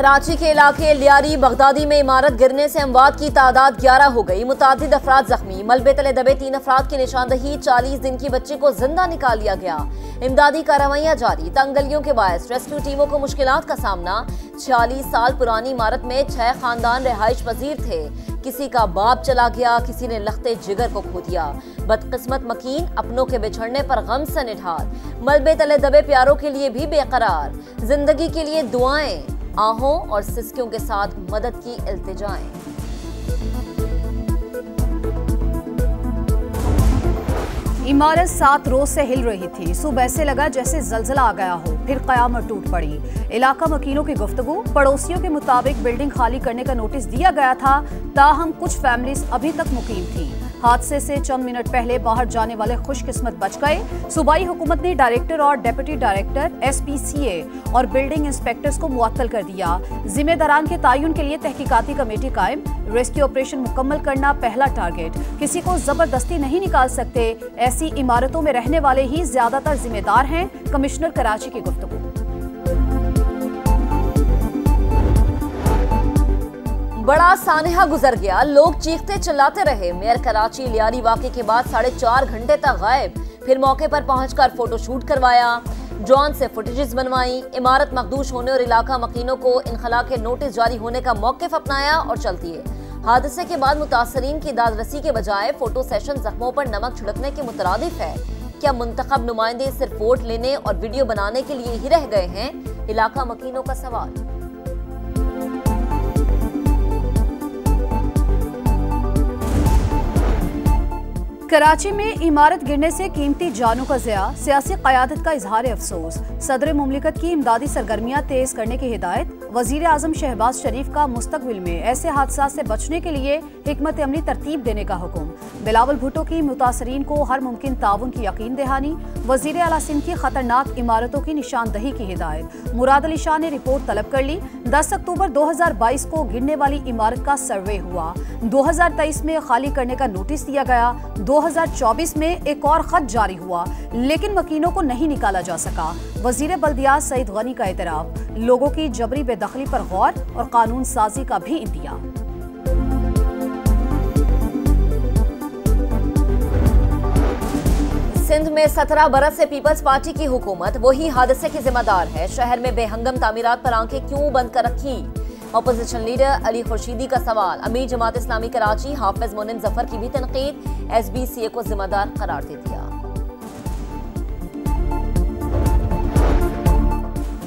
कराची के इलाके लियारी बगदादी में इमारत गिरने से अमवात की तादाद 11 हो गई। मुतादिद अफराद जख्मी। मलबे तले दबे 3 अफराद की निशानदही। 40 दिन की बच्ची को जिंदा निकाल लिया गया। इमदादी कार्रवाइयां जारी। तंगलियों के बायस रेस्क्यू टीमों को मुश्किलात का सामना। 46 साल पुरानी इमारत में 6 खानदान रिहाइश पजीर थे। किसी का बाप चला गया, किसी ने लख्ते जिगर को खो दिया। बदकिस्मत मकीन अपनों के बिछड़ने पर गम से निढाल। मलबे तले दबे प्यारों के लिए भी बेकरार। जिंदगी के लिए दुआएं, आहों और सिसकियों के साथ मदद की इल्तिजाएं। इमारत 7 रोज से हिल रही थी। सुबह से लगा जैसे जलजला आ गया हो, फिर कयामत टूट पड़ी। इलाका वकीलों की गुफ्तगू। पड़ोसियों के मुताबिक बिल्डिंग खाली करने का नोटिस दिया गया था, ताहम कुछ फैमिलीज अभी तक मुकीम थी। हादसे से चंद मिनट पहले बाहर जाने वाले खुशकिस्मत बच गए। सूबाई हुकूमत ने डायरेक्टर और डिप्टी डायरेक्टर, SPCA और बिल्डिंग इंस्पेक्टर्स को मुअत्तल कर दिया। जिम्मेदारान के तयन के लिए तहकीकाती कमेटी कायम। रेस्क्यू ऑपरेशन मुकम्मल करना पहला टारगेट। किसी को जबरदस्ती नहीं निकाल सकते। ऐसी इमारतों में रहने वाले ही ज्यादातर जिम्मेदार हैं। कमिश्नर कराची की गुफ्तगू। बड़ा सानहा गुजर गया। लोग चीखते चिल्लाते रहे। मेयर कराची लियारी वाक़े के बाद 4.5 घंटे तक गायब। फिर मौके पर पहुंचकर फोटोशूट करवाया, ड्रोन से फुटेजेस बनवाई। इमारत मखदूश होने और इलाका मकीनों को इनखला के नोटिस जारी होने का मौक़िफ़ अपनाया और चल दिए। हादसे के बाद मुतासरीन की दादरसी के बजाय फोटो सेशन जख्मों पर नमक छिड़कने के मुतरादिफ है। क्या मुंतखब नुमाइंदे सिर्फ वोट लेने और वीडियो बनाने के लिए ही रह गए हैं? इलाका मकीनों का सवाल। कराची में इमारत गिरने से कीमती जानों का ज़िया। सियासी क़यादत का इजहार अफसोस। सदर मुमलिकत की इमदादी सरगर्मियाँ तेज करने की हिदायत। वज़ीर आज़म शहबाज शरीफ का मुस्तकबिल में ऐसे हादसा से बचने के लिए हिकमत अमली तरतीब देने का हुक्म। बिलावल भुट्टो की मुतासरीन को हर मुमकिन ताउन की यकीन दहानी। वज़ीर आला सिंध की खतरनाक इमारतों की निशानदही की हिदायत। मुराद अली शाह ने रिपोर्ट तलब कर ली। 10 अक्टूबर 2022 को गिरने वाली इमारत का सर्वे हुआ। 2023 में खाली करने का नोटिस दिया गया। 2024 में एक और खत जारी हुआ, लेकिन मकीनों को नहीं निकाला जा सका। वजीर बल्दियात सईद गनी का एतराफ। लोगों की जबरी बेदखली पर गौर और कानून साजी का भी इंदिया। सिंध में 17 बरस से पीपल्स पार्टी की हुकूमत वही हादसे की जिम्मेदार है। शहर में बेहंगम तामीरात पर आंखें क्यों बंद कर रखी? अपोजिशन लीडर अली खुर्शीदी का सवाल। अमीर जमात इस्लामी कराची हाफिज मोनिम जफर की भी तनकीद। SBCA को जिम्मेदार करार दे दिया।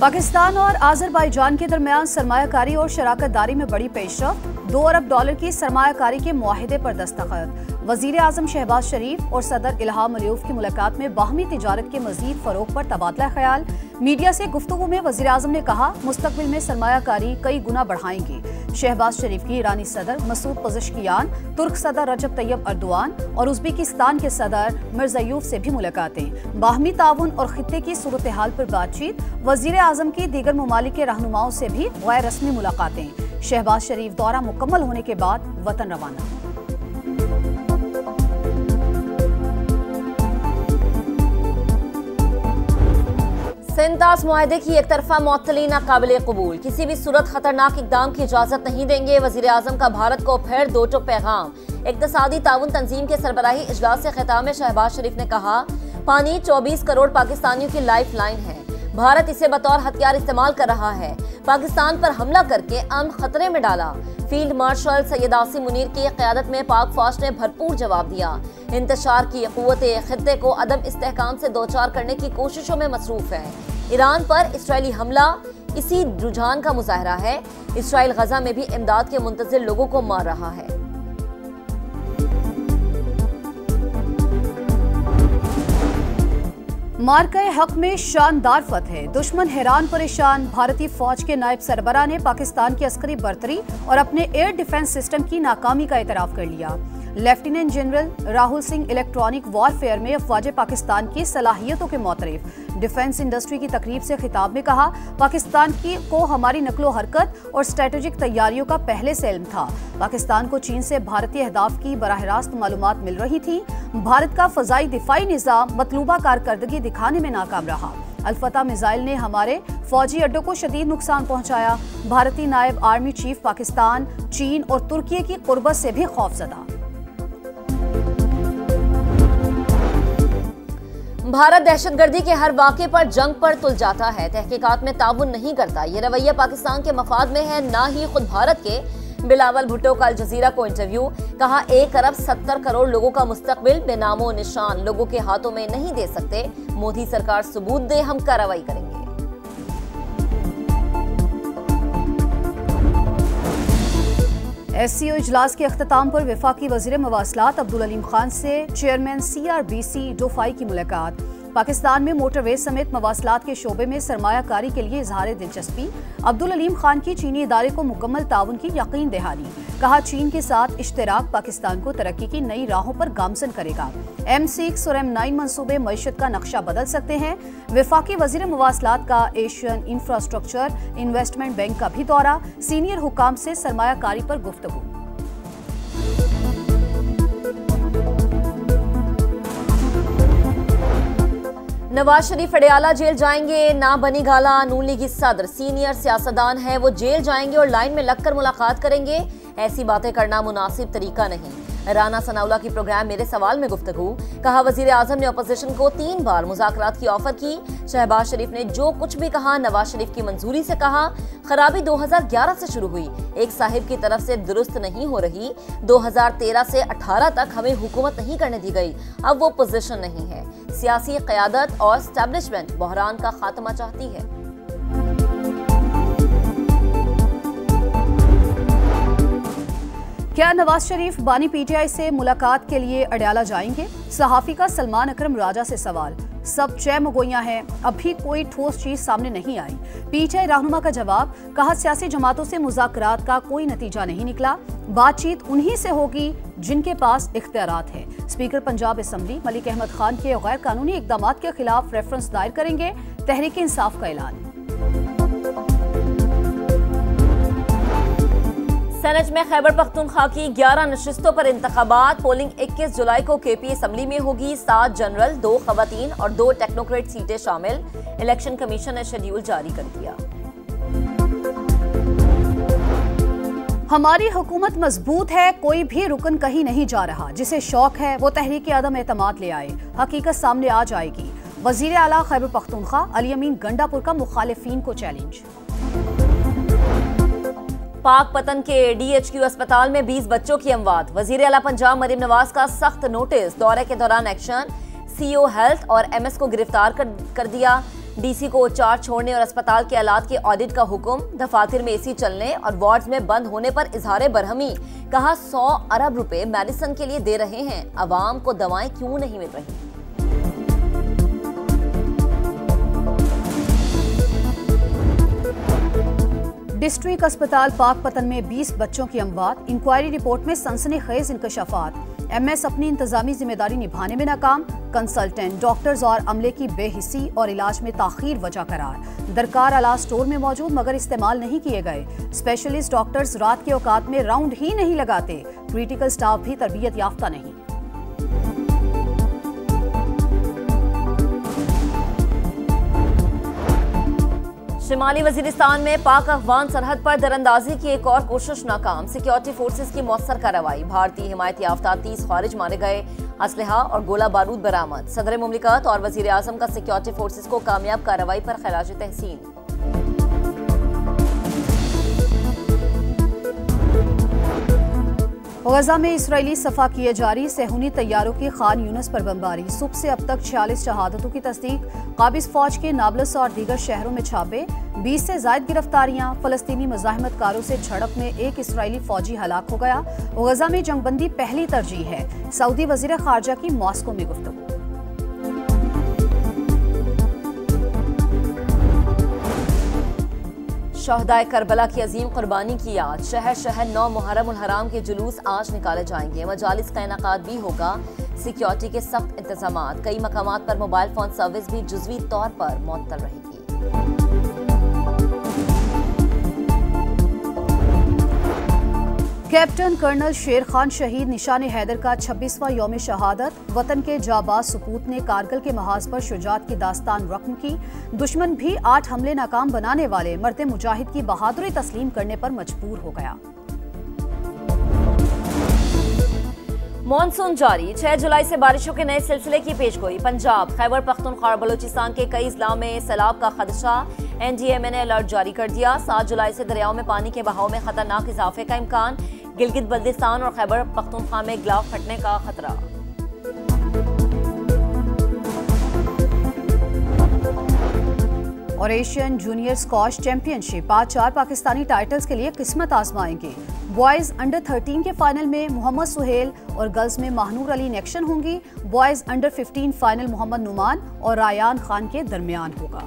पाकिस्तान और आज़रबाईजान के दरमियान सरमायाकारी और शराकतदारी में बड़ी पेशरफ्त। $2 अरब की सरमायाकारी के मुआहिदे पर दस्तखत। वजीर आज़म शहबाज शरीफ और सदर इल्हाम अलियूफ की मुलाकात में बाहमी तिजारत के मजीद फरोग पर तबादला ख्याल। मीडिया से गुफ्तगू में वजीर आज़म ने कहा, मुस्तकबिल में सरमायाकारी कई गुना बढ़ाएंगी। शहबाज शरीफ की ईरानी सदर मसूद पज़ेश्कियान, तुर्क सदर रजब तैयब अर्दोआन और उज़्बेकिस्तान के सदर मिर्ज़ायूफ से भी मुलाकातें। बाहमी ताउन और खित्ते की सूरत हाल पर बातचीत। वजीर आज़म की दीगर ममालिक के रहनुमाओं से भी गैर रस्मी मुलाकातें। शहबाज शरीफ दौरा मुकम्मल होने के बाद वतन रवाना। सिंतास मुआहदे की एक तरफा मुअत्तली नाकाबिले कबूल। किसी भी सूरत खतरनाक इकदाम की इजाजत नहीं देंगे। वजीर आज़म का भारत को फिर दो टोक पैगाम। इक्तसादी ताउन तंजीम के सरबराही इजलास से खिताब में शहबाज शरीफ ने कहा, पानी 24 करोड़ पाकिस्तानियों की लाइफ लाइन है। भारत इसे बतौर हथियार इस्तेमाल कर रहा है। पाकिस्तान पर हमला करके अमन खतरे में डाला। फील्ड मार्शल सैयद आसिम मुनीर की क़यादत में पाक फौज ने भरपूर जवाब दिया। इंतशार की क़ुव्वते खित्ते को अदम इस्तेहकाम से दो चार करने की कोशिशों में मसरूफ है। ईरान पर इसराइली हमला इसी रुझान का मुजाहरा है। इसराइल गजा में भी इमदाद के मुंतज़िर लोगों को मार रहा है। मार्के हक में शानदार फतह। दुश्मन हैरान परेशान। भारतीय फौज के नायब सरबराह ने पाकिस्तान की अस्करी बर्तरी और अपने एयर डिफेंस सिस्टम की नाकामी का एतराफ कर लिया। Lieutenant general Rahul Singh electronic warfare में अफवाज पाकिस्तान की सलाहियतों के मुतरिफ डिफेंस इंडस्ट्री की तकरीब से खिताब में कहा, पाकिस्तान को हमारी नकलो हरकत और स्ट्रेटेजिक तैयारियों का पहले से इल्म था। पाकिस्तान को चीन से भारतीय अहदाफ की बराह रास्त मालूमात मिल रही थी। भारत का फजाई दिफाई निज़ाम मतलूबा कारकर्दगी दिखाने में नाकाम रहा। अल-फतह मिसाइल ने हमारे फौजी अड्डों को शदीद नुकसान पहुंचाया। भारतीय नायब आर्मी चीफ पाकिस्तान, चीन और तुर्की की कुर्बत से भी खौफजदा। भारत दहशतगर्दी के हर वाक़े पर जंग पर तुल जाता है, तहकीकात में ताउन नहीं करता। ये रवैया पाकिस्तान के मफाद में है, ना ही खुद भारत के। बिलावल भुट्टो का अल जजीरा को इंटरव्यू, कहा 1 अरब 70 करोड़ लोगों का मुस्तकबिल बेनामो निशान लोगों के हाथों में नहीं दे सकते। मोदी सरकार सबूत दे, हम कार्रवाई करेंगे। SCO इजलास के अख्ताम पर वफाकी वज़ीर मवासलात अब्दुल अलीम खान से चेयरमैन CRBC डोफाई की मुलाकात। पाकिस्तान में मोटरवेज समेत मवासलात के शोबे में सरमायाकारी के लिए इजहार दिलचस्पी। अब्दुल अलीम खान की चीनी इदारे को मुकम्मल ताउन की यकीन दहानी। कहा, चीन के साथ इश्तराक पाकिस्तान को तरक्की की नई राहों पर गामजन करेगा। M6 और M9 मंसूबे मईशत का नक्शा बदल सकते हैं। वफाकी वज़ीर मवासलात का एशियन इंफ्रास्ट्रक्चर इन्वेस्टमेंट बैंक का भी दौरा। सीनियर हुकाम से सरमायाकारी पर गुफ्तगू। नवाज शरीफ अडयाला जेल जाएंगे, ना बनी गाला। नून लीगी सदर सीनियर सियासतदान है, वो जेल जाएंगे और लाइन में लगकर मुलाकात करेंगे। ऐसी बातें करना मुनासिब तरीका नहीं। राना सनाउल्लाह की प्रोग्राम मेरे सवाल में गुफ्तगू। कहा, वजीर आजम ने अपोजिशन को 3 बार मुज़ाकरात की ऑफर की। शहबाज शरीफ ने जो कुछ भी कहा नवाज शरीफ की मंजूरी से कहा। खराबी 2011 से शुरू हुई, एक साहिब की तरफ से दुरुस्त नहीं हो रही। 2013 से 18 तक हमें हुकूमत नहीं करने दी गई, अब वो पोजीशन नहीं है। सियासी क़यादत और एस्टेब्लिशमेंट बहरान का खात्मा चाहती है। क्या नवाज शरीफ बानी PTI से मुलाकात के लिए अडयाला जाएंगे? सहाफी का सलमान अकरम राजा से सवाल। सब चय मगोइयां हैं, अभी कोई ठोस चीज सामने नहीं आई। PTI रहनुमा का जवाब, कहा सियासी जमातों से मुज़ाकरात का कोई नतीजा नहीं निकला। बातचीत उन्हीं से होगी जिनके पास इख्तियारात है। स्पीकर पंजाब असम्बली मलिक अहमद खान के गैर कानूनी इकदामात के खिलाफ रेफरेंस दायर करेंगे। तहरीक इंसाफ का ऐलान। सेनेट में खैबर पख्तूनख्वा की 11 नशिस्तों पर इंतखाबात। पोलिंग 21 जुलाई को KP असम्बली में होगी। 7 जनरल, 2 खवातीन और 2 टेक्नोक्रेट सीटें शामिल। इलेक्शन कमीशन ने शेड्यूल जारी कर दिया। हमारी हुकूमत मजबूत है, कोई भी रुकन कहीं नहीं जा रहा। जिसे शौक है वो तहरीक आदम एतमाद ले आए, हकीकत सामने आ जाएगी। वजीर आला खैबर पख्तूनख्वा अली अमीन गंडापुर का मुखालिफिन को चैलेंज। पाक पतन के DHQ अस्पताल में 20 बच्चों की अमवात। वजीर आला पंजाब मरीम नवाज का सख्त नोटिस। दौरे के दौरान एक्शन। CO हेल्थ और MS को गिरफ्तार कर दिया। DC को चार्ज छोड़ने और अस्पताल के आलात के ऑडिट का हुक्म। दफातर में AC चलने और वार्ड्स में बंद होने पर इजहार बरहमी। कहा 100 अरब रुपए मेडिसिन के लिए दे रहे हैं, अवाम को दवाएं क्यों नहीं मिल रही। डिस्ट्रिक्ट अस्पताल पाक पतन में 20 बच्चों की अमवात। इंक्वायरी रिपोर्ट में सनसनीखेज इंकशाफात। MS अपनी इंतजामी जिम्मेदारी निभाने में नाकाम। कंसल्टेंट, डॉक्टर्स और अमले की बेहिस्सी और इलाज में ताखीर वजह करार। दरकार आला स्टोर में मौजूद मगर इस्तेमाल नहीं किए गए। स्पेशलिस्ट डॉक्टर्स रात के औकात में राउंड ही नहीं लगाते। क्रिटिकल स्टाफ भी तरबियत याफ्ता नहीं। शिमाली वजीरिस्तान में पाक अफगान सरहद पर दरअंदाजी की एक और कोशिश नाकाम। सिक्योरिटी फोर्सेस की मौसर कार्रवाई। भारतीय हिमायत याफ्ता 30 खारिज मारे गए। असलहा और गोला बारूद बरामद। सदर मुमलिकत और वजीर आजम का सिक्योरिटी फोर्सेस को कामयाब कार्रवाई पर खराज तहसीन। गजा में इसराइली सफा किए जारी। सेहूनी तैयारों की खान यूनस पर बमबारी। सुबह से अब तक 46 शहादतों की तस्दीक। काबिज फौज के नाबलस और दीगर शहरों में छापे। 20 से ज्यादा गिरफ्तारियां। फलस्तीनी मुजाहिमतकारों से झड़प में एक इसराइली फौजी हलाक हो गया। गजा में जंगबंदी पहली तरजीह है। सऊदी वजीर खारजा की मॉस्को में गुफ्तगू। शहदाए करबला की अजीम कुर्बानी की याद। शहर शहर 9 मुहर्रम उल हराम के जुलूस आज निकाले जाएंगे। मजालिस का इनेकाद भी होगा। सिक्योरिटी के सख्त इंतजामात। कई मकामात पर मोबाइल फोन सर्विस भी जुज़वी तौर पर मुअत्तल रहेगी। कैप्टन कर्नल शेर खान शहीद निशान हैदर का 26वां यौम शहादत। वतन के जाबाज सपूत ने कारगिल के महाज पर शुजात की दास्तान रकम की। दुश्मन भी 8 हमले नाकाम बनाने वाले मरते मुजाहिद की बहादुरी तस्लीम करने पर मजबूर हो गया। मॉनसून जारी। 6 जुलाई से बारिशों के नए सिलसिले की पेशगोई। पंजाब, खैबर पख्तूनख्वा और बलूचिस्तान के कई जिलों में सैलाब का खदशा। NDMA ने अलर्ट जारी कर दिया। 7 जुलाई से दरियाओं में पानी के बहाव में खतरनाक इजाफे का इम्कान। गिलगित बल्दिस्तान और खैबर पख्तूनख्वा में गिलाव फटने का खतरा। और Asian junior squash championship, 4 Pakistani titles के लिए किस्मत आजमाएंगे। बॉयज अंडर 13 के फाइनल में मोहम्मद सुहेल और गर्ल्स में महानूर अली इन एक्शन होंगी। Boys under 15 final Mohammad Numan और रायान खान के दरमियान होगा।